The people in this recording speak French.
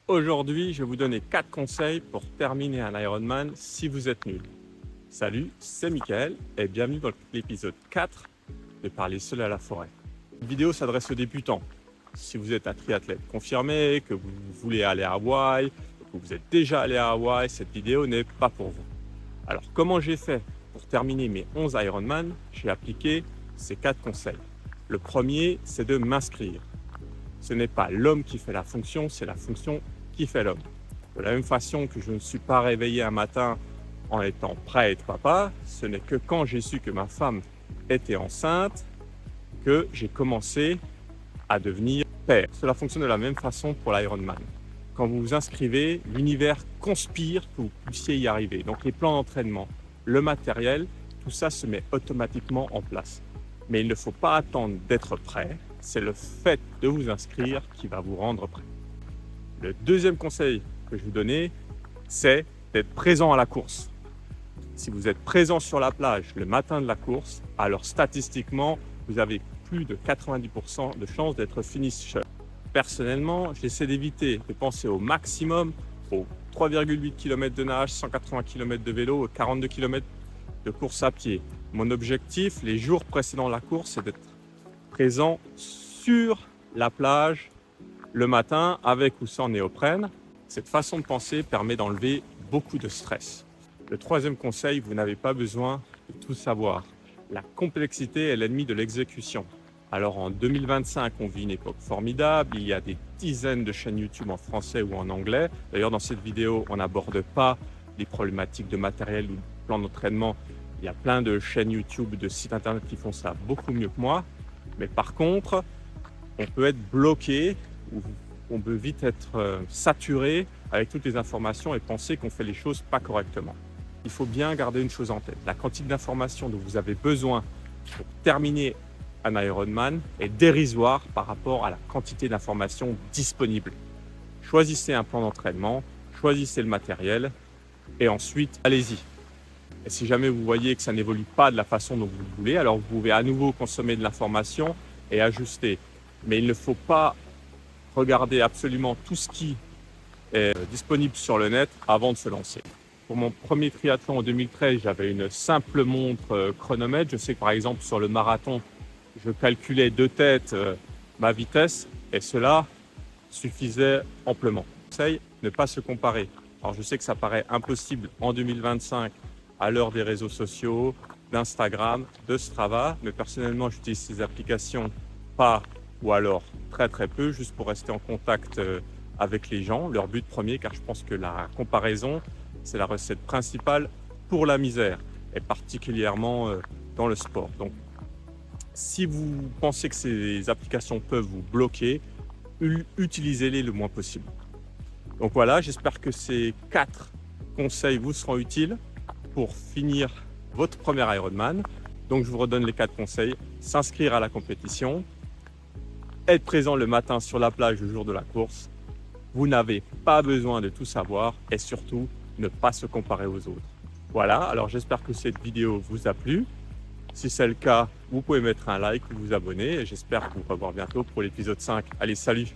Aujourd'hui, je vais vous donner 4 conseils pour terminer un Ironman si vous êtes nul. Salut, c'est Mickaël et bienvenue dans l'épisode 4 de Parler seul à la forêt. Cette vidéo s'adresse aux débutants. Si vous êtes un triathlète confirmé, que vous voulez aller à Hawaï, que vous êtes déjà allé à Hawaï, cette vidéo n'est pas pour vous. Alors, comment j'ai fait pour terminer mes 11 Ironman? J'ai appliqué ces 4 conseils. Le premier, c'est de m'inscrire. Ce n'est pas l'homme qui fait la fonction, c'est la fonction qui fait l'homme. De la même façon que je ne suis pas réveillé un matin en étant prêt à être papa, ce n'est que quand j'ai su que ma femme était enceinte que j'ai commencé à devenir père. Cela fonctionne de la même façon pour l'Ironman. Quand vous vous inscrivez, l'univers conspire que vous puissiez y arriver. Donc les plans d'entraînement, le matériel, tout ça se met automatiquement en place. Mais il ne faut pas attendre d'être prêt. C'est le fait de vous inscrire qui va vous rendre prêt. Le deuxième conseil que je vous donnais, c'est d'être présent à la course. Si vous êtes présent sur la plage le matin de la course, alors statistiquement, vous avez plus de 90% de chances d'être finisher. Personnellement, j'essaie d'éviter de penser au maximum aux 3,8 km de nage, 180 km de vélo et 42 km de course à pied. Mon objectif, les jours précédant la course, c'est d'être présent sur la plage le matin avec ou sans néoprène. Cette façon de penser permet d'enlever beaucoup de stress. Le troisième conseil, vous n'avez pas besoin de tout savoir. La complexité est l'ennemi de l'exécution. Alors en 2025, on vit une époque formidable. Il y a des dizaines de chaînes YouTube en français ou en anglais. D'ailleurs, dans cette vidéo, on n'aborde pas les problématiques de matériel ou de plan d'entraînement. Il y a plein de chaînes YouTube, de sites internet qui font ça beaucoup mieux que moi. Mais par contre, on peut être bloqué ou on peut vite être saturé avec toutes les informations et penser qu'on fait les choses pas correctement. Il faut bien garder une chose en tête. La quantité d'informations dont vous avez besoin pour terminer un Ironman est dérisoire par rapport à la quantité d'informations disponibles. Choisissez un plan d'entraînement, choisissez le matériel et ensuite allez-y. Et si jamais vous voyez que ça n'évolue pas de la façon dont vous le voulez, alors vous pouvez à nouveau consommer de l'information et ajuster. Mais il ne faut pas regarder absolument tout ce qui est disponible sur le net avant de se lancer. Pour mon premier triathlon en 2013, j'avais une simple montre chronomètre. Je sais que par exemple sur le marathon, je calculais de tête ma vitesse et cela suffisait amplement. Conseil, ne pas se comparer. Alors je sais que ça paraît impossible en 2025 à l'heure des réseaux sociaux, d'Instagram, de Strava, mais personnellement j'utilise ces applications pas ou alors très peu, juste pour rester en contact avec les gens, leur but premier, car je pense que la comparaison, c'est la recette principale pour la misère, et particulièrement dans le sport. Donc, si vous pensez que ces applications peuvent vous bloquer, utilisez-les le moins possible. Donc voilà, j'espère que ces 4 conseils vous seront utiles pour finir votre premier Ironman. Donc je vous redonne les 4 conseils. S'inscrire à la compétition, être présent le matin sur la plage le jour de la course, vous n'avez pas besoin de tout savoir et surtout ne pas se comparer aux autres. Voilà, alors j'espère que cette vidéo vous a plu. Si c'est le cas, vous pouvez mettre un like ou vous abonner et j'espère vous revoir bientôt pour l'épisode 5. Allez, salut!